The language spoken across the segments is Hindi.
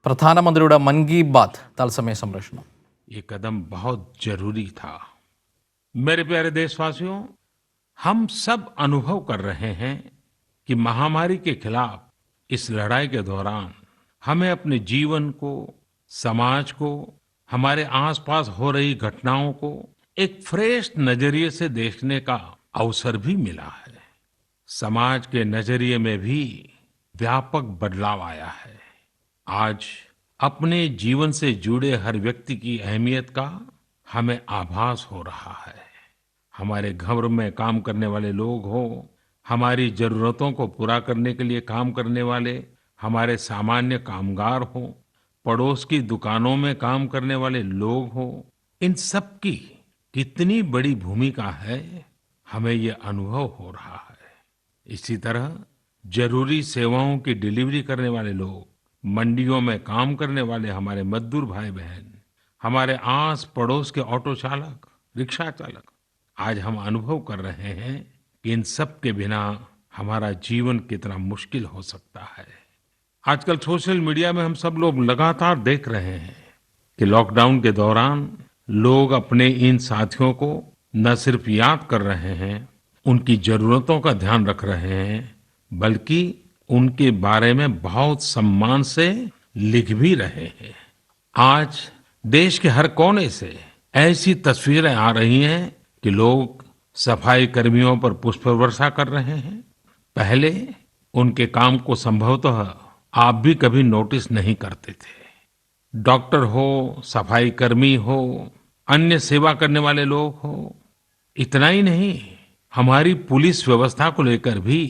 പ്രധാനമന്ത്രിയുടെ മൻ കി ബാത്ത് തത്സമയ സംപ്രേഷണം. ये कदम बहुत जरूरी था। मेरे प्यारे देशवासियों, हम सब अनुभव कर रहे हैं कि महामारी के खिलाफ इस लड़ाई के दौरान हमें अपने जीवन को, समाज को, हमारे आसपास हो रही घटनाओं को एक फ्रेश नजरिए से देखने का अवसर भी मिला है। समाज के नजरिए में भी व्यापक बदलाव आया है। आज अपने जीवन से जुड़े हर व्यक्ति की अहमियत का हमें आभास हो रहा है। हमारे घर में काम करने वाले लोग हो, हमारी जरूरतों को पूरा करने के लिए काम करने वाले हमारे सामान्य कामगार हो, पड़ोस की दुकानों में काम करने वाले लोग हो, इन सब की कितनी बड़ी भूमिका है, हमें ये अनुभव हो रहा है। इसी तरह जरूरी सेवाओं की डिलीवरी करने वाले लोग, मंडियों में काम करने वाले हमारे मजदूर भाई बहन, हमारे आस पड़ोस के ऑटो चालक, रिक्शा चालक, आज हम अनुभव कर रहे हैं कि इन सब के बिना हमारा जीवन कितना मुश्किल हो सकता है। आजकल सोशल मीडिया में हम सब लोग लगातार देख रहे हैं कि लॉकडाउन के दौरान लोग अपने इन साथियों को न सिर्फ याद कर रहे हैं, उनकी जरूरतों का ध्यान रख रहे हैं, बल्कि उनके बारे में बहुत सम्मान से लिख भी रहे हैं। आज देश के हर कोने से ऐसी तस्वीरें आ रही हैं कि लोग सफाई कर्मियों पर पुष्प वर्षा कर रहे हैं। पहले उनके काम को संभवतः आप भी कभी नोटिस नहीं करते थे। डॉक्टर हो, सफाई कर्मी हो, अन्य सेवा करने वाले लोग हो, इतना ही नहीं, हमारी पुलिस व्यवस्था को लेकर भी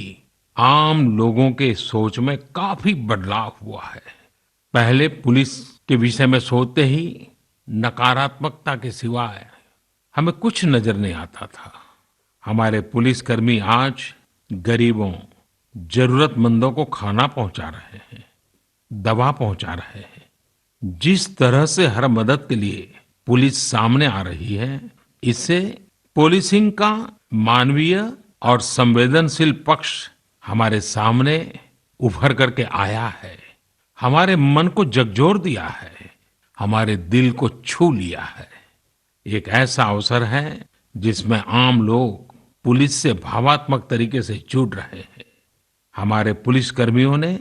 आम लोगों के सोच में काफी बदलाव हुआ है। पहले पुलिस के विषय में सोचते ही नकारात्मकता के सिवाय हमें कुछ नजर नहीं आता था। हमारे पुलिसकर्मी आज गरीबों, जरूरतमंदों को खाना पहुंचा रहे हैं, दवा पहुंचा रहे हैं। जिस तरह से हर मदद के लिए पुलिस सामने आ रही है, इससे पुलिसिंग का मानवीय और संवेदनशील पक्ष हमारे सामने उभर करके आया है, हमारे मन को झकझोर दिया है, हमारे दिल को छू लिया है। एक ऐसा अवसर है जिसमें आम लोग पुलिस से भावात्मक तरीके से जुड़ रहे हैं। हमारे पुलिस कर्मियों ने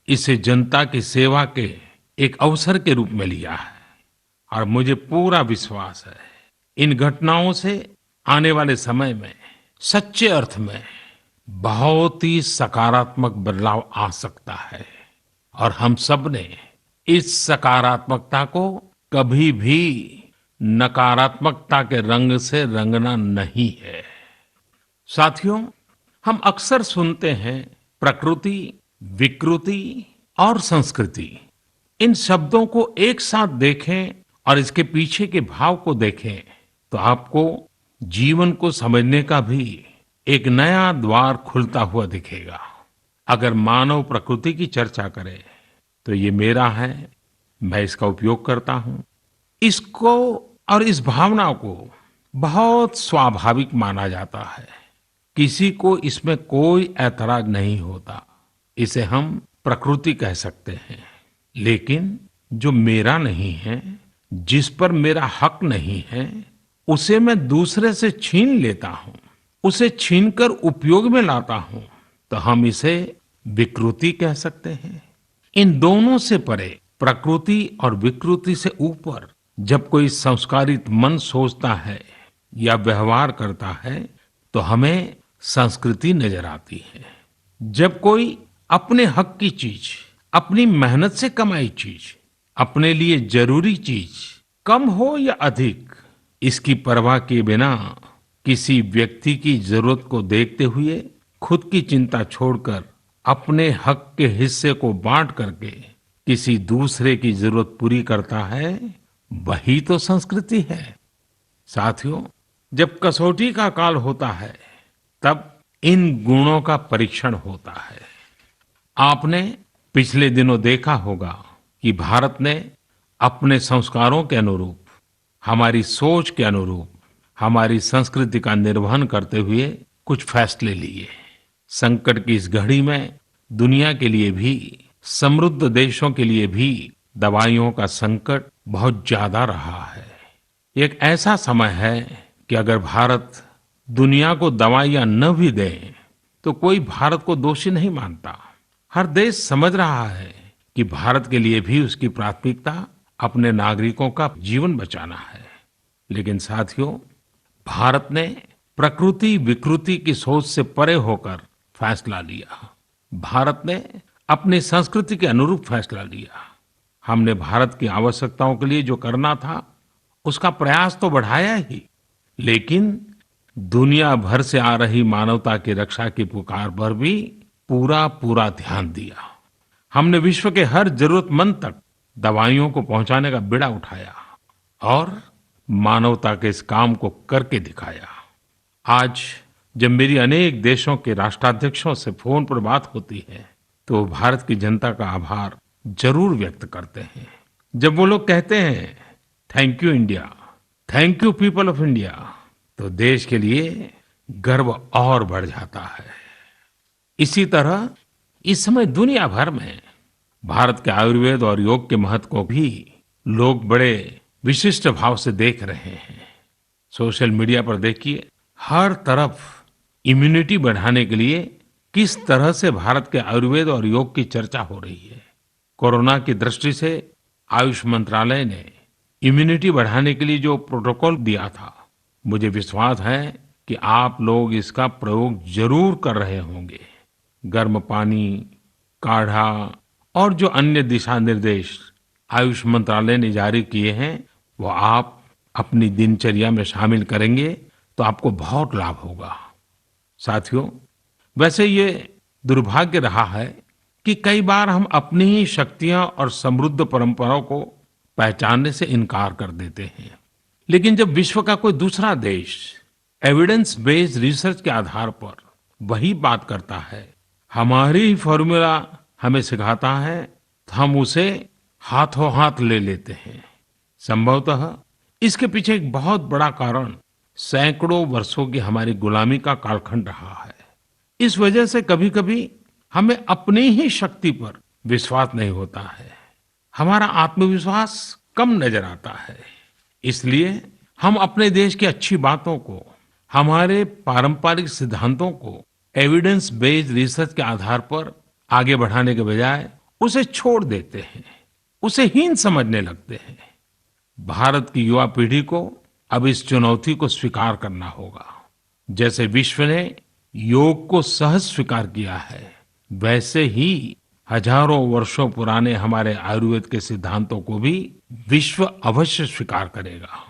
इसे जनता की सेवा के एक अवसर के रूप में लिया है और मुझे पूरा विश्वास है इन घटनाओं से आने वाले समय में सच्चे अर्थ में बहुत ही सकारात्मक बदलाव आ सकता है और हम सब ने इस सकारात्मकता को कभी भी नकारात्मकता के रंग से रंगना नहीं है। साथियों, हम अक्सर सुनते हैं प्रकृति, विकृति और संस्कृति। इन शब्दों को एक साथ देखें और इसके पीछे के भाव को देखें तो आपको जीवन को समझने का भी एक नया द्वार खुलता हुआ दिखेगा। अगर मानव प्रकृति की चर्चा करें तो ये मेरा है, मैं इसका उपयोग करता हूं। इसको और इस भावना को बहुत स्वाभाविक माना जाता है, किसी को इसमें कोई ऐतराज नहीं होता। इसे हम प्रकृति कह सकते हैं। लेकिन जो मेरा नहीं है, जिस पर मेरा हक नहीं है, उसे मैं दूसरे से छीन लेता हूं, उसे छीनकर उपयोग में लाता हूं, तो हम इसे विकृति कह सकते हैं। इन दोनों से परे, प्रकृति और विकृति से ऊपर जब कोई संस्कारित मन सोचता है या व्यवहार करता है तो हमें संस्कृति नजर आती है। जब कोई अपने हक की चीज, अपनी मेहनत से कमाई चीज, अपने लिए जरूरी चीज, कम हो या अधिक, इसकी परवाह किए बिना किसी व्यक्ति की जरूरत को देखते हुए खुद की चिंता छोड़कर अपने हक के हिस्से को बांट करके किसी दूसरे की जरूरत पूरी करता है, वही तो संस्कृति है। साथियों, जब कसौटी का काल होता है तब इन गुणों का परीक्षण होता है। आपने पिछले दिनों देखा होगा कि भारत ने अपने संस्कारों के अनुरूप, हमारी सोच के अनुरूप, हमारी संस्कृति का निर्वहन करते हुए कुछ फैसले लिए। संकट की इस घड़ी में दुनिया के लिए भी समृद्ध देशों के लिए भी दवाइयों का संकट बहुत ज्यादा रहा है। एक ऐसा समय है कि अगर भारत दुनिया को दवाइयां न भी दे तो कोई भारत को दोषी नहीं मानता। हर देश समझ रहा है कि भारत के लिए भी उसकी प्राथमिकता अपने नागरिकों का जीवन बचाना है। लेकिन साथियों, भारत ने प्रकृति विकृति की सोच से परे होकर फैसला लिया। भारत ने अपनी संस्कृति के अनुरूप फैसला लिया। हमने भारत की आवश्यकताओं के लिए जो करना था उसका प्रयास तो बढ़ाया ही, लेकिन दुनिया भर से आ रही मानवता की रक्षा की पुकार पर भी पूरा पूरा ध्यान दिया। हमने विश्व के हर जरूरतमंद तक दवाइयों को पहुंचाने का बीड़ा उठाया और मानवता के इस काम को करके दिखाया। आज जब मेरी अनेक देशों के राष्ट्राध्यक्षों से फोन पर बात होती है तो वो भारत की जनता का आभार जरूर व्यक्त करते हैं। जब वो लोग कहते हैं thank you India, thank you people of India, तो देश के लिए गर्व और बढ़ जाता है। इसी तरह इस समय दुनिया भर में भारत के आयुर्वेद और योग के महत्व को भी लोग बड़े विशिष्ट भाव से देख रहे हैं। सोशल मीडिया पर देखिए, हर तरफ इम्यूनिटी बढ़ाने के लिए किस तरह से भारत के आयुर्वेद और योग की चर्चा हो रही है। कोरोना की दृष्टि से आयुष मंत्रालय ने इम्यूनिटी बढ़ाने के लिए जो प्रोटोकॉल दिया था, मुझे विश्वास है कि आप लोग इसका प्रयोग जरूर कर रहे होंगे। गर्म पानी, काढ़ा और जो अन्य दिशा निर्देश आयुष मंत्रालय ने जारी किए हैं वो आप अपनी दिनचर्या में शामिल करेंगे तो आपको बहुत लाभ होगा। साथियों, वैसे ये दुर्भाग्य रहा है कि कई बार हम अपनी ही शक्तियां और समृद्ध परंपराओं को पहचानने से इनकार कर देते हैं। लेकिन जब विश्व का कोई दूसरा देश एविडेंस बेस्ड रिसर्च के आधार पर वही बात करता है, हमारी ही फॉर्मूला हमें सिखाता है, तो हम उसे हाथों हाथ ले लेते हैं। संभवतः इसके पीछे एक बहुत बड़ा कारण सैकड़ों वर्षों की हमारी गुलामी का कालखंड रहा है। इस वजह से कभी कभी हमें अपनी ही शक्ति पर विश्वास नहीं होता है, हमारा आत्मविश्वास कम नजर आता है। इसलिए हम अपने देश की अच्छी बातों को, हमारे पारंपरिक सिद्धांतों को एविडेंस बेस्ड रिसर्च के आधार पर आगे बढ़ाने के बजाय उसे छोड़ देते हैं, उसे हीन समझने लगते हैं। भारत की युवा पीढ़ी को अब इस चुनौती को स्वीकार करना होगा। जैसे विश्व ने योग को सहज स्वीकार किया है, वैसे ही हजारों वर्षों पुराने हमारे आयुर्वेद के सिद्धांतों को भी विश्व अवश्य स्वीकार करेगा।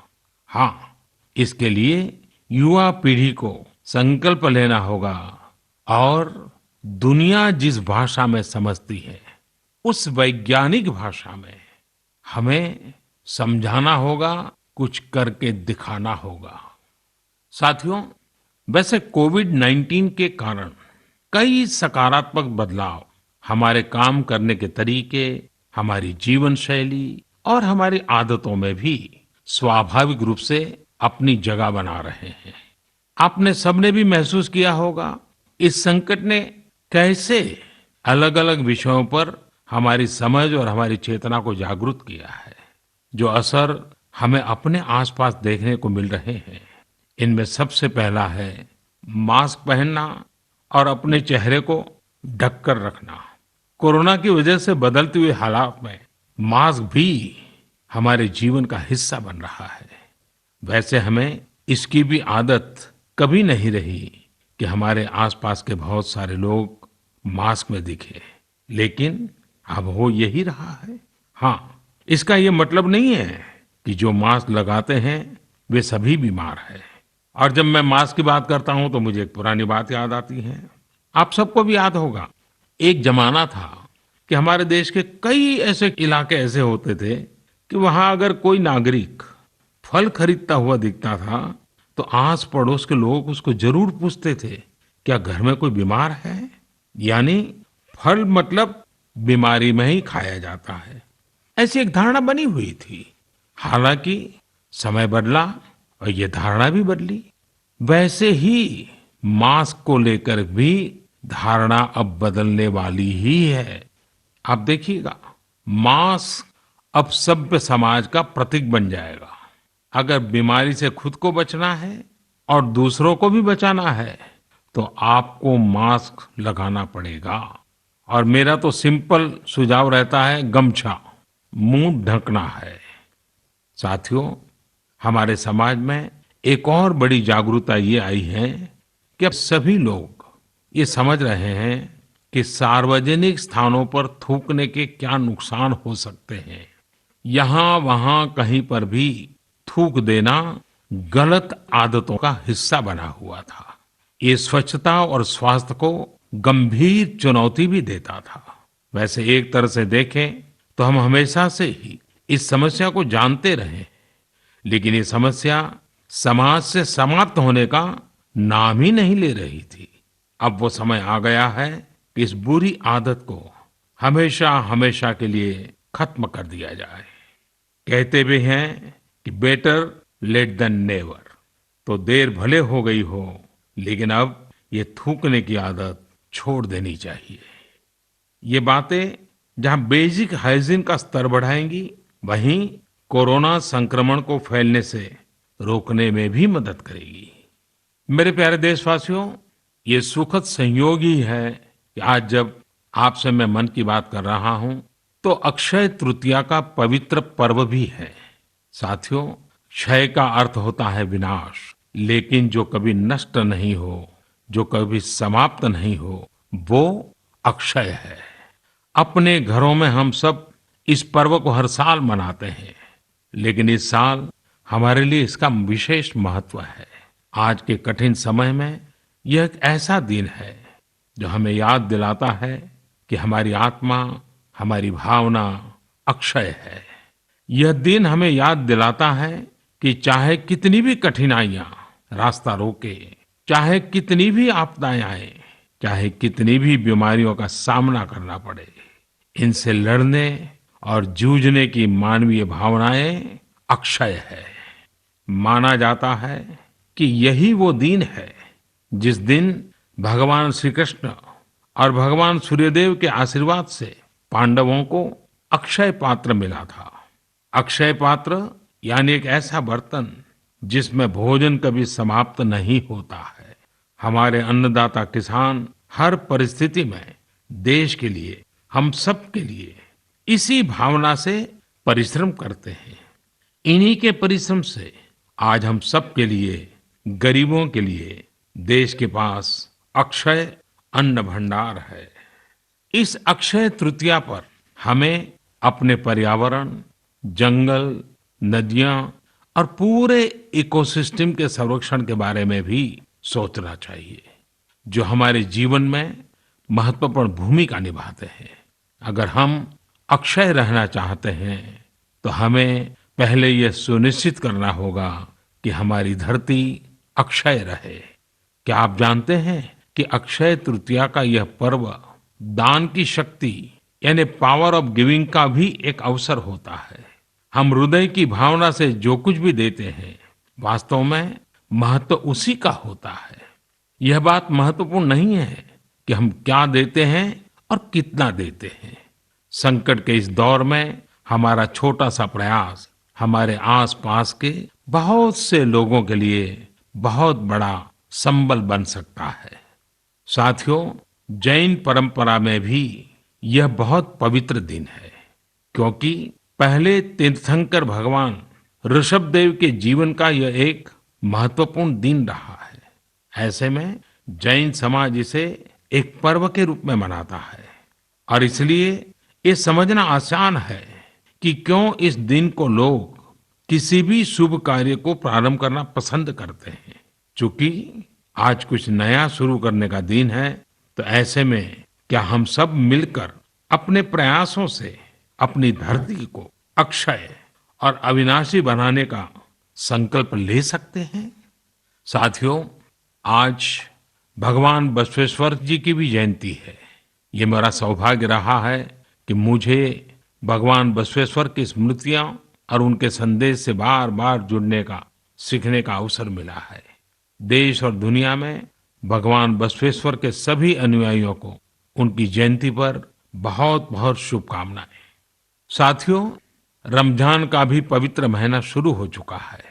हाँ, इसके लिए युवा पीढ़ी को संकल्प लेना होगा और दुनिया जिस भाषा में समझती है उस वैज्ञानिक भाषा में हमें समझाना होगा, कुछ करके दिखाना होगा। साथियों, वैसे कोविड-19 के कारण कई सकारात्मक बदलाव हमारे काम करने के तरीके, हमारी जीवन शैली और हमारी आदतों में भी स्वाभाविक रूप से अपनी जगह बना रहे हैं। आपने सबने भी महसूस किया होगा इस संकट ने कैसे अलग अलग विषयों पर हमारी समझ और हमारी चेतना को जागरूक किया है। जो असर हमें अपने आसपास देखने को मिल रहे हैं, इनमें सबसे पहला है मास्क पहनना और अपने चेहरे को ढककर रखना। कोरोना की वजह से बदलते हुए हालात में मास्क भी हमारे जीवन का हिस्सा बन रहा है। वैसे हमें इसकी भी आदत कभी नहीं रही कि हमारे आसपास के बहुत सारे लोग मास्क में दिखे, लेकिन अब हो यही रहा है। हाँ, इसका ये मतलब नहीं है कि जो मास्क लगाते हैं वे सभी बीमार हैं। और जब मैं मास्क की बात करता हूं तो मुझे एक पुरानी बात याद आती है। आप सबको भी याद होगा, एक जमाना था कि हमारे देश के कई ऐसे इलाके ऐसे होते थे कि वहां अगर कोई नागरिक फल खरीदता हुआ दिखता था तो आस पड़ोस के लोग उसको जरूर पूछते थे, क्या घर में कोई बीमार है? यानी फल मतलब बीमारी में ही खाया जाता है, ऐसी एक धारणा बनी हुई थी। हालांकि समय बदला और ये धारणा भी बदली। वैसे ही मास्क को लेकर भी धारणा अब बदलने वाली ही है। आप देखिएगा, मास्क अब सभ्य समाज का प्रतीक बन जाएगा। अगर बीमारी से खुद को बचना है और दूसरों को भी बचाना है तो आपको मास्क लगाना पड़ेगा। और मेरा तो सिंपल सुझाव रहता है, गमछा मुंह ढकना है। साथियों, हमारे समाज में एक और बड़ी जागरूकता ये आई है कि अब सभी लोग ये समझ रहे हैं कि सार्वजनिक स्थानों पर थूकने के क्या नुकसान हो सकते हैं। यहाँ वहाँ कहीं पर भी थूक देना गलत आदतों का हिस्सा बना हुआ था। ये स्वच्छता और स्वास्थ्य को गंभीर चुनौती भी देता था। वैसे एक तरह से देखें तो हम हमेशा से ही इस समस्या को जानते रहे, लेकिन ये समस्या समाज से समाप्त होने का नाम ही नहीं ले रही थी। अब वो समय आ गया है कि इस बुरी आदत को हमेशा हमेशा के लिए खत्म कर दिया जाए। कहते भी हैं कि बेटर लेट देन नेवर। तो देर भले हो गई हो, लेकिन अब ये थूकने की आदत छोड़ देनी चाहिए। ये बातें जहां बेसिक हाइजीन का स्तर बढ़ाएंगी, वहीं कोरोना संक्रमण को फैलने से रोकने में भी मदद करेगी। मेरे प्यारे देशवासियों, ये सुखद संयोग ही है कि आज जब आपसे मैं मन की बात कर रहा हूं तो अक्षय तृतीया का पवित्र पर्व भी है। साथियों, क्षय का अर्थ होता है विनाश, लेकिन जो कभी नष्ट नहीं हो, जो कभी समाप्त नहीं हो, वो अक्षय है। अपने घरों में हम सब इस पर्व को हर साल मनाते हैं, लेकिन इस साल हमारे लिए इसका विशेष महत्व है। आज के कठिन समय में यह एक ऐसा दिन है जो हमें याद दिलाता है कि हमारी आत्मा, हमारी भावना अक्षय है। यह दिन हमें याद दिलाता है कि चाहे कितनी भी कठिनाइयां रास्ता रोके, चाहे कितनी भी आपदाएं आए, चाहे कितनी भी बीमारियों का सामना करना पड़े, इनसे लड़ने और जूझने की मानवीय भावनाएं अक्षय है। माना जाता है कि यही वो दिन है जिस दिन भगवान श्री कृष्ण और भगवान सूर्यदेव के आशीर्वाद से पांडवों को अक्षय पात्र मिला था। अक्षय पात्र यानी एक ऐसा बर्तन जिसमें भोजन कभी समाप्त नहीं होता है। हमारे अन्नदाता किसान हर परिस्थिति में देश के लिए, हम सब के लिए इसी भावना से परिश्रम करते हैं। इन्हीं के परिश्रम से आज हम सब के लिए, गरीबों के लिए देश के पास अक्षय अन्न भंडार है। इस अक्षय तृतीया पर हमें अपने पर्यावरण, जंगल, नदियां और पूरे इकोसिस्टम के संरक्षण के बारे में भी सोचना चाहिए, जो हमारे जीवन में महत्वपूर्ण भूमिका निभाते हैं। अगर हम अक्षय रहना चाहते हैं तो हमें पहले यह सुनिश्चित करना होगा कि हमारी धरती अक्षय रहे। क्या आप जानते हैं कि अक्षय तृतीया का यह पर्व दान की शक्ति यानी पावर ऑफ गिविंग का भी एक अवसर होता है। हम हृदय की भावना से जो कुछ भी देते हैं, वास्तव में महत्व उसी का होता है। यह बात महत्वपूर्ण नहीं है कि हम क्या देते हैं और कितना देते हैं। संकट के इस दौर में हमारा छोटा सा प्रयास हमारे आसपास के बहुत से लोगों के लिए बहुत बड़ा संबल बन सकता है। साथियों, जैन परंपरा में भी यह बहुत पवित्र दिन है, क्योंकि पहले तीर्थंकर भगवान ऋषभदेव के जीवन का यह एक महत्वपूर्ण दिन रहा है। ऐसे में जैन समाज इसे एक पर्व के रूप में मनाता है और इसलिए ये समझना आसान है कि क्यों इस दिन को लोग किसी भी शुभ कार्य को प्रारंभ करना पसंद करते हैं। चूंकि आज कुछ नया शुरू करने का दिन है, तो ऐसे में क्या हम सब मिलकर अपने प्रयासों से अपनी धरती को अक्षय और अविनाशी बनाने का संकल्प ले सकते हैं? साथियों, आज भगवान बसवेश्वर जी की भी जयंती है। ये मेरा सौभाग्य रहा है कि मुझे भगवान बसवेश्वर की स्मृतियां और उनके संदेश से बार बार जुड़ने का, सीखने का अवसर मिला है। देश और दुनिया में भगवान बसवेश्वर के सभी अनुयायियों को उनकी जयंती पर बहुत बहुत शुभकामनाएं। साथियों, रमजान का भी पवित्र महीना शुरू हो चुका है।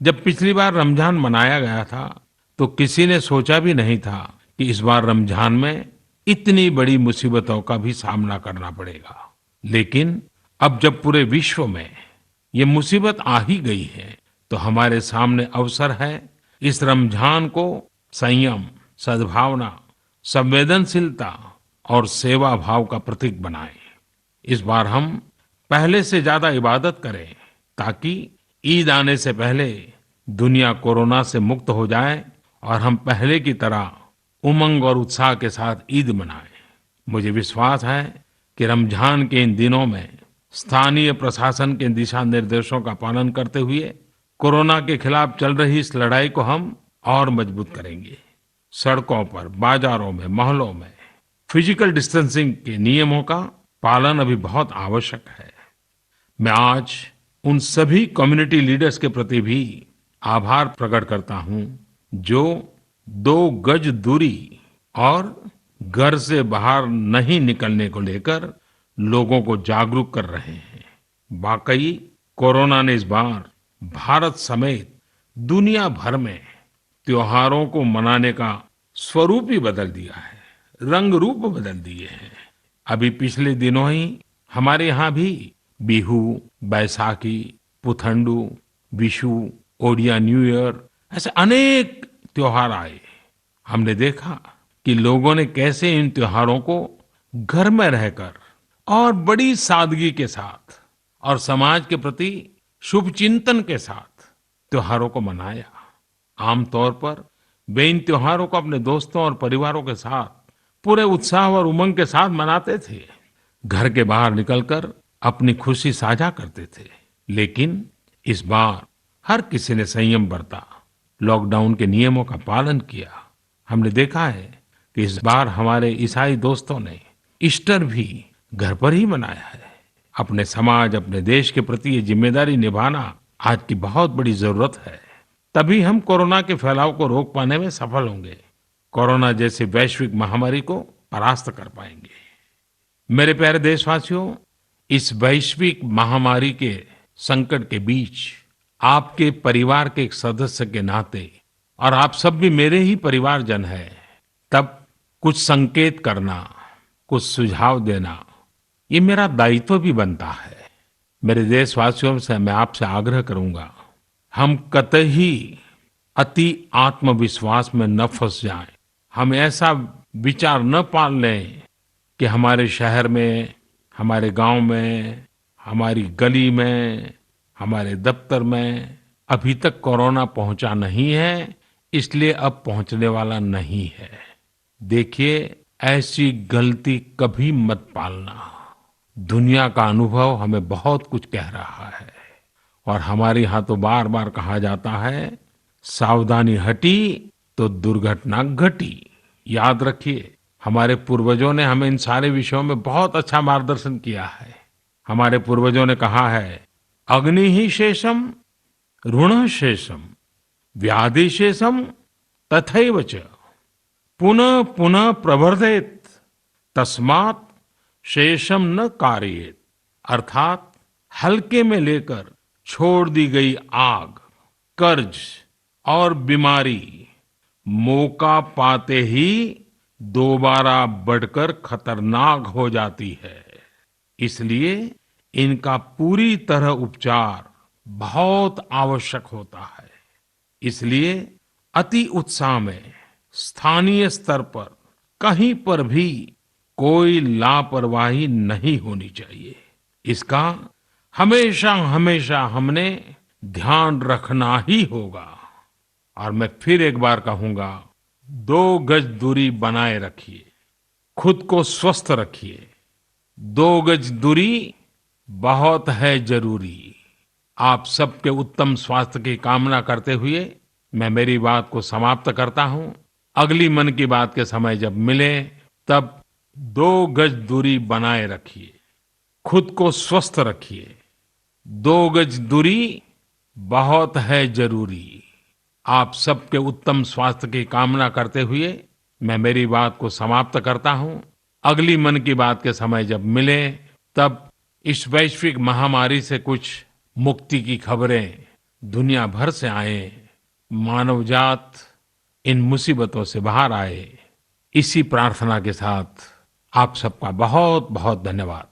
जब पिछली बार रमजान मनाया गया था तो किसी ने सोचा भी नहीं था कि इस बार रमजान में इतनी बड़ी मुसीबतों का भी सामना करना पड़ेगा। लेकिन अब जब पूरे विश्व में ये मुसीबत आ ही गई है तो हमारे सामने अवसर है इस रमजान को संयम, सद्भावना, संवेदनशीलता और सेवा भाव का प्रतीक बनाएं। इस बार हम पहले से ज्यादा इबादत करें ताकि ईद आने से पहले दुनिया कोरोना से मुक्त हो जाए और हम पहले की तरह उमंग और उत्साह के साथ ईद मनाएं। मुझे विश्वास है कि रमजान के इन दिनों में स्थानीय प्रशासन के दिशा निर्देशों का पालन करते हुए कोरोना के खिलाफ चल रही इस लड़ाई को हम और मजबूत करेंगे। सड़कों पर, बाजारों में, मोहल्लों में फिजिकल डिस्टेंसिंग के नियमों का पालन अभी बहुत आवश्यक है। मैं आज उन सभी कम्युनिटी लीडर्स के प्रति भी आभार प्रकट करता हूं जो 2 गज दूरी और घर से बाहर नहीं निकलने को लेकर लोगों को जागरूक कर रहे हैं। वाकई कोरोना ने इस बार भारत समेत दुनिया भर में त्योहारों को मनाने का स्वरूप ही बदल दिया है, रंग रूप बदल दिए हैं। अभी पिछले दिनों ही हमारे यहाँ भी बिहू, बैसाखी, पुथंडू, विशु, ओडिया न्यू ईयर ऐसे अनेक त्योहार आए। हमने देखा कि लोगों ने कैसे इन त्योहारों को घर में रहकर और बड़ी सादगी के साथ और समाज के प्रति शुभ चिंतन के साथ त्योहारों को मनाया। आमतौर पर वे इन त्योहारों को अपने दोस्तों और परिवारों के साथ पूरे उत्साह और उमंग के साथ मनाते थे, घर के बाहर निकलकर अपनी खुशी साझा करते थे। लेकिन इस बार हर किसी ने संयम बरता, लॉकडाउन के नियमों का पालन किया। हमने देखा है कि इस बार हमारे ईसाई दोस्तों ने ईस्टर भी घर पर ही मनाया है। अपने समाज, अपने देश के प्रति ये जिम्मेदारी निभाना आज की बहुत बड़ी जरूरत है। तभी हम कोरोना के फैलाव को रोक पाने में सफल होंगे, कोरोना जैसी वैश्विक महामारी को परास्त कर पाएंगे। मेरे प्यारे देशवासियों, इस वैश्विक महामारी के संकट के बीच आपके परिवार के एक सदस्य के नाते, और आप सब भी मेरे ही परिवारजन हैं, तब कुछ संकेत करना, कुछ सुझाव देना, ये मेरा दायित्व भी बनता है। मेरे देशवासियों से मैं आपसे आग्रह करूंगा, हम कतई अति आत्मविश्वास में न फंस जाएं। हम ऐसा विचार न पाल लें कि हमारे शहर में, हमारे गांव में, हमारी गली में, हमारे दफ्तर में अभी तक कोरोना पहुंचा नहीं है, इसलिए अब पहुंचने वाला नहीं है। देखिए, ऐसी गलती कभी मत पालना। दुनिया का अनुभव हमें बहुत कुछ कह रहा है और हमारे यहाँ तो बार बार कहा जाता है, सावधानी हटी तो दुर्घटना घटी। याद रखिए, हमारे पूर्वजों ने हमें इन सारे विषयों में बहुत अच्छा मार्गदर्शन किया है। हमारे पूर्वजों ने कहा है, अग्नि ही शेषम ऋण शेषम व्याधि शेषम तथैव च पुनः पुनः प्रवर्धेत तस्मात् शेषम न कार्येत। अर्थात हल्के में लेकर छोड़ दी गई आग, कर्ज और बीमारी मौका पाते ही दोबारा बढ़कर खतरनाक हो जाती है। इसलिए इनका पूरी तरह उपचार बहुत आवश्यक होता है। इसलिए अति उत्साह में स्थानीय स्तर पर कहीं पर भी कोई लापरवाही नहीं होनी चाहिए। इसका हमेशा हमेशा हमने ध्यान रखना ही होगा। और मैं फिर एक बार कहूंगा, 2 गज दूरी बनाए रखिए, खुद को स्वस्थ रखिए। 2 गज दूरी बहुत है जरूरी। आप सबके उत्तम स्वास्थ्य की कामना करते हुए मैं मेरी बात को समाप्त करता हूं। अगली मन की बात के समय जब मिले तब 2 गज दूरी बनाए रखिए, खुद को स्वस्थ रखिए। 2 गज दूरी बहुत है जरूरी। आप सबके उत्तम स्वास्थ्य की कामना करते हुए मैं मेरी बात को समाप्त करता हूं। अगली मन की बात के समय जब मिले तब इस वैश्विक महामारी से कुछ मुक्ति की खबरें दुनिया भर से आए, मानव जात इन मुसीबतों से बाहर आए, इसी प्रार्थना के साथ आप सबका बहुत बहुत धन्यवाद।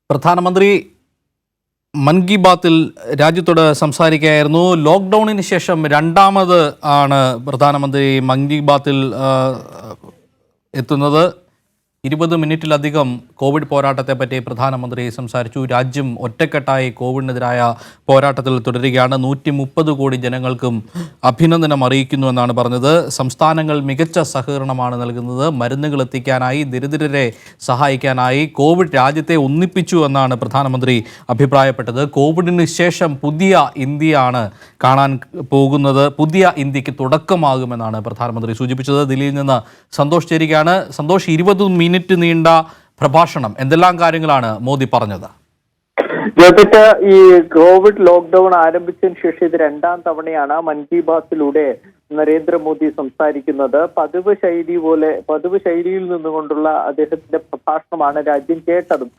പ്രധാനമന്ത്രി മൻ കി ബാത്തിൽ രാജ്യത്തോട് സംസാരിക്കുകയായിരുന്നു. ലോക്ക്ഡൌണിന് ശേഷം രണ്ടാമത് ആണ് പ്രധാനമന്ത്രി മൻ കി ബാത്തിൽ എത്തുന്നത്. 20 മിനിറ്റിലധികം കോവിഡ് പോരാട്ടത്തെപ്പറ്റി പ്രധാനമന്ത്രി സംസാരിച്ചു. രാജ്യം ഒറ്റക്കെട്ടായി കോവിഡിനെതിരായ പോരാട്ടത്തിൽ തുടരുകയാണ്. 130 കോടി ജനങ്ങൾക്കും അഭിനന്ദനം അറിയിക്കുന്നു എന്നാണ് പറഞ്ഞത്. സംസ്ഥാനങ്ങൾ മികച്ച സഹകരണമാണ് നൽകുന്നത്. മരുന്നുകൾ എത്തിക്കാനായി, ദരിദ്രരെ സഹായിക്കാനായി കോവിഡ് രാജ്യത്തെ ഒന്നിപ്പിച്ചു എന്നാണ് പ്രധാനമന്ത്രി അഭിപ്രായപ്പെട്ടത്. കോവിഡിന് ശേഷം പുതിയ ഇന്ത്യയാണ് കാണാൻ പോകുന്നത്. പുതിയ ഇന്ത്യക്ക് തുടക്കമാകുമെന്നാണ് പ്രധാനമന്ത്രി സൂചിപ്പിച്ചത്. ദില്ലിയിൽ നിന്ന് സന്തോഷ് ചേരുകയാണ്. സന്തോഷ്, 20 മിനിറ്റ് നീണ്ട പ്രഭാഷണം, എന്തെല്ലാം കാര്യങ്ങളാണ് മോദി പറഞ്ഞത്? ജോർജറ്റ്, ഈ കോവിഡ് ലോക്ക്ഡൌൺ ആരംഭിച്ചതിന് ശേഷം ഇത് രണ്ടാം തവണയാണ് മൻ കി ബാത്തിലൂടെ നരേന്ദ്രമോദി സംസാരിക്കുന്നത്. പതിവ് ശൈലിയിൽ നിന്നുകൊണ്ടുള്ള അദ്ദേഹത്തിന്റെ പ്രഭാഷണമാണ് രാജ്യം കേട്ടതും.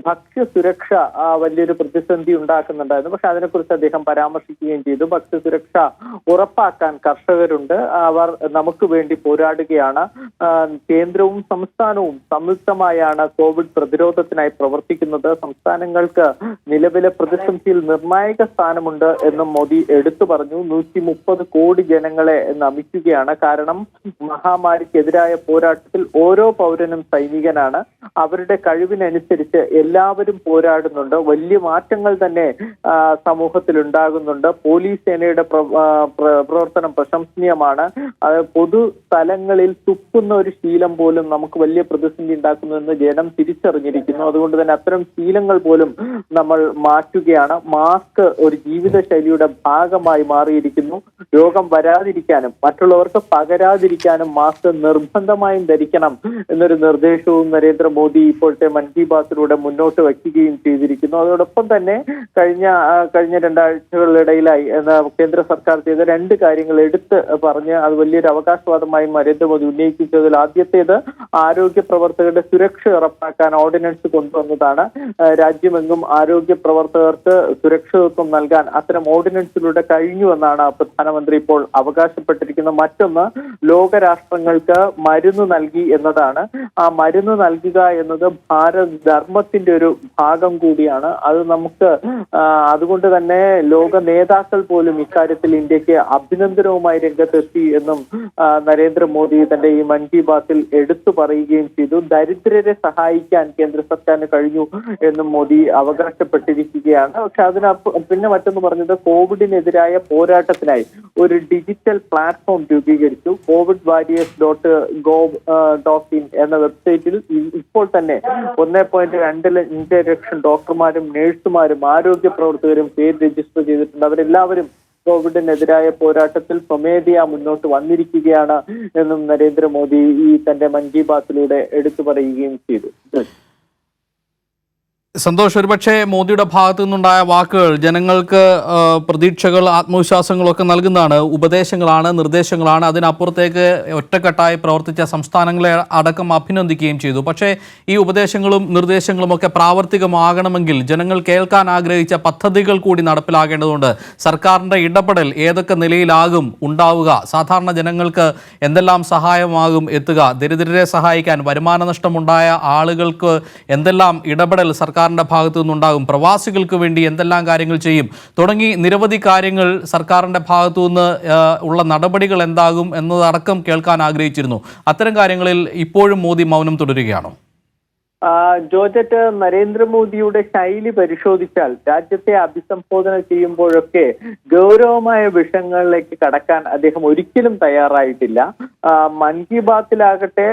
ഭക്ഷ്യസുരക്ഷ വലിയൊരു പ്രതിസന്ധി ഉണ്ടാക്കുന്നുണ്ടായിരുന്നു. പക്ഷെ അതിനെക്കുറിച്ച് അദ്ദേഹം പരാമർശിക്കുകയും ചെയ്തു. ഭക്ഷ്യസുരക്ഷ ഉറപ്പാക്കാൻ കർഷകരുണ്ട്, അവർ നമുക്ക് വേണ്ടി പോരാടുകയാണ്. കേന്ദ്രവും സംസ്ഥാനവും സംയുക്തമായാണ് കോവിഡ് പ്രതിരോധത്തിനായി പ്രവർത്തിക്കുന്നത്. സംസ്ഥാനങ്ങൾക്ക് നിലവിലെ പ്രതിസന്ധിയിൽ നിർണായക സ്ഥാനമുണ്ട് എന്നും മോദി എടുത്തു പറഞ്ഞു. 130 കോടി ജനങ്ങളെ നമിക്കുകയാണ്. കാരണം മഹാമാരിക്കെതിരായ പോരാട്ടത്തിൽ ഓരോ പൗരനും സൈനികനാണ്. അവരുടെ കഴിവിനനുസരിച്ച് എല്ലാവരും പോരാടുന്നുണ്ട്. വലിയ മാറ്റങ്ങൾ തന്നെ സമൂഹത്തിൽ ഉണ്ടാകുന്നുണ്ട്. പോലീസ് സേനയുടെ പ്രവർത്തനം പ്രശംസനീയമാണ്. പൊതു സ്ഥലങ്ങളിൽ തുപ്പുന്ന ഒരു ശീലം പോലും നമുക്ക് വലിയ പ്രതിസന്ധി ഉണ്ടാക്കുന്നുവെന്ന് ജനം തിരിച്ചറിഞ്ഞിരിക്കുന്നു. അതുകൊണ്ട് തന്നെ അത്തരം ശീലങ്ങൾ പോലും നമ്മൾ മാറ്റുകയാണ്. മാസ്ക് ഒരു ജീവിതശൈലിയുടെ ഭാഗമായി മാറിയിരിക്കുന്നു. രോഗം വരാതിരിക്കാനും മറ്റുള്ളവർക്ക് പകരാതിരിക്കാനും മാസ്ക് നിർബന്ധമായും ധരിക്കണം എന്നൊരു നിർദ്ദേശവും നരേന്ദ്രമോദി ഇപ്പോഴത്തെ മൻ കി ബാത്തിലൂടെ മുന്നോട്ട് വയ്ക്കുകയും ചെയ്തിരിക്കുന്നു. അതോടൊപ്പം തന്നെ കഴിഞ്ഞ 2 ആഴ്ചകളിടയിലായി കേന്ദ്ര സർക്കാർ ചെയ്ത 2 കാര്യങ്ങൾ എടുത്ത് പറഞ്ഞ് അത് വലിയൊരു അവകാശവാദമായി നരേന്ദ്രമോദി ഉന്നയിച്ചതിൽ ആദ്യത്തേത് ആരോഗ്യ പ്രവർത്തകരുടെ സുരക്ഷ ഉറപ്പാക്കാൻ ഓർഡിനൻസ് കൊണ്ടുവന്നതാണ്. രാജ്യമെങ്ങും ആരോഗ്യ പ്രവർത്തകർക്ക് സുരക്ഷിതത്വം നൽകാൻ അത്തരം ഓർഡിനൻസിലൂടെ കഴിഞ്ഞുവെന്നാണ് പ്രധാനമന്ത്രി ഇപ്പോൾ അവകാശപ്പെട്ടിരിക്കുന്നത്. മറ്റൊന്ന്, ലോകരാഷ്ട്രങ്ങൾക്ക് മരുന്ന് നൽകി എന്നതാണ്. ആ മരുന്ന് നൽകുക എന്നത് ഭാരത ധർമ്മത്തിന്റെ ഒരു ഭാഗം കൂടിയാണ്. അത് നമുക്ക് അതുകൊണ്ട് തന്നെ ലോക നേതാക്കൾ പോലും ഇക്കാര്യത്തിൽ ഇന്ത്യക്ക് അഭിനന്ദനവുമായി രംഗത്തെത്തി എന്നും നരേന്ദ്രമോദി തന്റെ ഈ മൻ കി ബാത്തിൽ എടുത്തു പറയുകയും ചെയ്തു. ദരിദ്രരെ സഹായിക്കാൻ കേന്ദ്ര സർക്കാരിന് കഴിഞ്ഞു എന്നും മോദി അവകാശപ്പെട്ടിരിക്കുകയാണ്. പക്ഷെ പിന്നെ മറ്റൊന്ന് പറഞ്ഞത്, കോവിഡിനെതിരായ പോരാട്ടത്തിനായി ഒരു ഡിജിറ്റൽ പ്ലാറ്റ്ഫോം രൂപീകരിച്ചു. covidwarriors.gov.in എന്ന വെബ്സൈറ്റിൽ ഇപ്പോൾ തന്നെ 1.2 ലക്ഷം ഡോക്ടർമാരും നഴ്സുമാരും ആരോഗ്യ പ്രവർത്തകരും പേര് രജിസ്റ്റർ ചെയ്തിട്ടുണ്ട്. അവരെല്ലാവരും കോവിഡിനെതിരായ പോരാട്ടത്തിൽ സ്വമേധയാ മുന്നോട്ട് വന്നിരിക്കുകയാണ് എന്നും നരേന്ദ്രമോദി ഈ തന്റെ മൻ കി ബാത്തിലൂടെ എടുത്തു പറയുകയും ചെയ്തു. സന്തോഷ്, ഒരുപക്ഷെ മോദിയുടെ ഭാഗത്തു നിന്നുണ്ടായ വാക്കുകൾ ജനങ്ങൾക്ക് പ്രതീക്ഷകൾ, ആത്മവിശ്വാസങ്ങളൊക്കെ നൽകുന്നതാണ്. ഉപദേശങ്ങളാണ്, നിർദ്ദേശങ്ങളാണ്. അതിനപ്പുറത്തേക്ക് ഒറ്റക്കെട്ടായി പ്രവർത്തിച്ച സംസ്ഥാനങ്ങളെ അടക്കം അഭിനന്ദിക്കുകയും ചെയ്തു. പക്ഷേ ഈ ഉപദേശങ്ങളും നിർദ്ദേശങ്ങളും ഒക്കെ പ്രാവർത്തികമാകണമെങ്കിൽ ജനങ്ങൾ കേൾക്കാൻ ആഗ്രഹിച്ച പദ്ധതികൾ കൂടി നടപ്പിലാകേണ്ടതുണ്ട്. സർക്കാരിൻ്റെ ഇടപെടൽ ഏതൊക്കെ നിലയിലാകും ഉണ്ടാവുക? സാധാരണ ജനങ്ങൾക്ക് എന്തെല്ലാം സഹായമാകും എത്തുക? ദരിദ്രരെ സഹായിക്കാൻ, വരുമാന നഷ്ടമുണ്ടായ ആളുകൾക്ക് എന്തെല്ലാം ഇടപെടൽ സർക്കാരിൻ്റെ ഭാഗത്തു നിന്നുണ്ടാകും? പ്രവാസികൾക്ക് വേണ്ടി എന്തെല്ലാം കാര്യങ്ങൾ ചെയ്യും? തുടങ്ങി നിരവധി കാര്യങ്ങൾ സർക്കാരിൻ്റെ ഭാഗത്തു നിന്ന് ഉള്ള നടപടികൾ എന്താകും എന്നതടക്കം കേൾക്കാൻ ആഗ്രഹിച്ചിരുന്നു. അത്തരം കാര്യങ്ങളിൽ ഇപ്പോഴും മോദി മൗനം തുടരുകയാണോ? ജോർജറ്റ്, നരേന്ദ്രമോദിയുടെ ശൈലി പരിശോധിച്ചാൽ രാജ്യത്തെ അഭിസംബോധന ചെയ്യുമ്പോഴൊക്കെ ഗൗരവമായ വിഷയങ്ങളിലേക്ക് കടക്കാൻ അദ്ദേഹം ഒരിക്കലും തയ്യാറായിട്ടില്ല. മൻ കി ബാത്തിലാകട്ടെ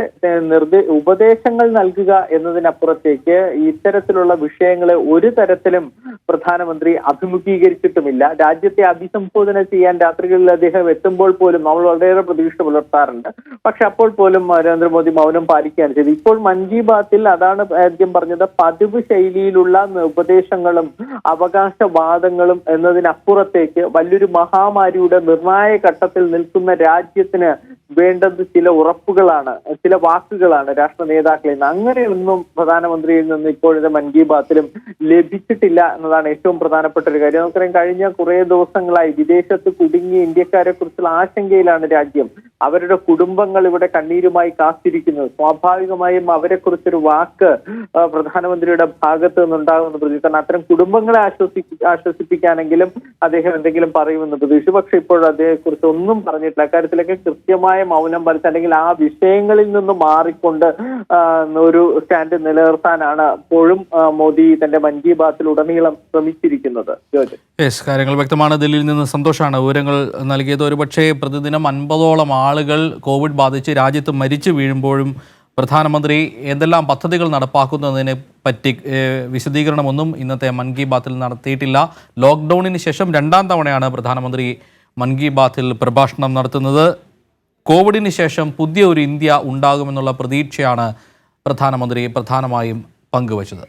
ഉപദേശങ്ങൾ നൽകുക എന്നതിനപ്പുറത്തേക്ക് ഇത്തരത്തിലുള്ള വിഷയങ്ങളെ ഒരു തരത്തിലും പ്രധാനമന്ത്രി അഭിമുഖീകരിച്ചിട്ടുമില്ല. രാജ്യത്തെ അഭിസംബോധന ചെയ്യാൻ രാത്രികളിൽ അദ്ദേഹം എത്തുമ്പോൾ പോലും നമ്മൾ വളരെയേറെ പ്രതീക്ഷ പുലർത്താറുണ്ട്. പക്ഷെ അപ്പോൾ പോലും നരേന്ദ്രമോദി മൗനം പാലിക്കുകയാണ് ചെയ്തത്. ഇപ്പോൾ മൻ കി ബാത്തിൽ അതാണ് ആദ്യം പറഞ്ഞത്, പതിവ് ശൈലിയിലുള്ള ഉപദേശങ്ങളും അവകാശവാദങ്ങളും എന്നതിനപ്പുറത്തേക്ക് വലിയൊരു മഹാമാരിയുടെ നിർണായക ഘട്ടത്തിൽ നിൽക്കുന്ന രാജ്യത്തിന് വേണ്ടത് ചില ഉറപ്പുകളാണ്, ചില വാക്കുകളാണ് രാഷ്ട്ര നേതാക്കളിൽ നിന്ന്. അങ്ങനെയൊന്നും പ്രധാനമന്ത്രിയിൽ നിന്ന് ഇപ്പോഴത്തെ മൻ കി ബാത്തിലും ലഭിച്ചിട്ടില്ല എന്നതാണ് ഏറ്റവും പ്രധാനപ്പെട്ട ഒരു കാര്യം. നമുക്കറിയാം, കഴിഞ്ഞ കുറെ ദിവസങ്ങളായി വിദേശത്ത് കുടുങ്ങിയ ഇന്ത്യക്കാരെ കുറിച്ചുള്ള ആശങ്കയിലാണ് രാജ്യം. അവരുടെ കുടുംബങ്ങൾ ഇവിടെ കണ്ണീരുമായി കാത്തിരിക്കുന്നത്. സ്വാഭാവികമായും അവരെ കുറിച്ചൊരു വാക്ക് പ്രധാനമന്ത്രിയുടെ ഭാഗത്ത് നിന്നുണ്ടാകുമെന്ന് പ്രതീക്ഷിക്കണം. അത്തരം കുടുംബങ്ങളെ ആശ്വസിപ്പിക്കാനെങ്കിലും അദ്ദേഹം എന്തെങ്കിലും പറയുമെന്ന് പ്രതീക്ഷിച്ചു. പക്ഷെ ഇപ്പോൾ അതേക്കുറിച്ച് ഒന്നും പറഞ്ഞിട്ടില്ല. അക്കാര്യത്തിലൊക്കെ കൃത്യമായ മൗനം പാലിച്ച് അല്ലെങ്കിൽ ആ വിഷയങ്ങളിൽ നിന്ന് മാറിക്കൊണ്ട് ഒരു സ്റ്റാൻഡ് നിലനിർത്താനാണ് ഇപ്പോഴും മോദി തന്റെ മൻ കി ബാത്തിലുടനീളം ശ്രമിച്ചിരിക്കുന്നത്. യെസ്, കാര്യങ്ങൾ വ്യക്തമാണ്. ദില്ലിയിൽ നിന്ന് സന്തോഷാണ് വിവരങ്ങൾ നൽകിയത്. ഒരുപക്ഷെ പ്രതിദിനം 50ഓളം ആളുകൾ കോവിഡ് ബാധിച്ച് രാജ്യത്ത് മരിച്ചു വീഴുമ്പോഴും പ്രധാനമന്ത്രി എന്തെല്ലാം പദ്ധതികൾ നടപ്പാക്കുന്നതിനെ പറ്റി വിശദീകരണമൊന്നും ഇന്നത്തെ മൻ കി ബാത്തിൽ നടത്തിയിട്ടില്ല. ലോക്ക്ഡൗണിന് ശേഷം 2ാം തവണയാണ് പ്രധാനമന്ത്രി മൻ കി ബാത്തിൽ പ്രഭാഷണം നടത്തുന്നത്. കോവിഡിന് ശേഷം പുതിയ ഒരു ഇന്ത്യ ഉണ്ടാകുമെന്നുള്ള പ്രതീക്ഷയാണ് പ്രധാനമന്ത്രി പ്രധാനമായും പങ്കുവച്ചത്.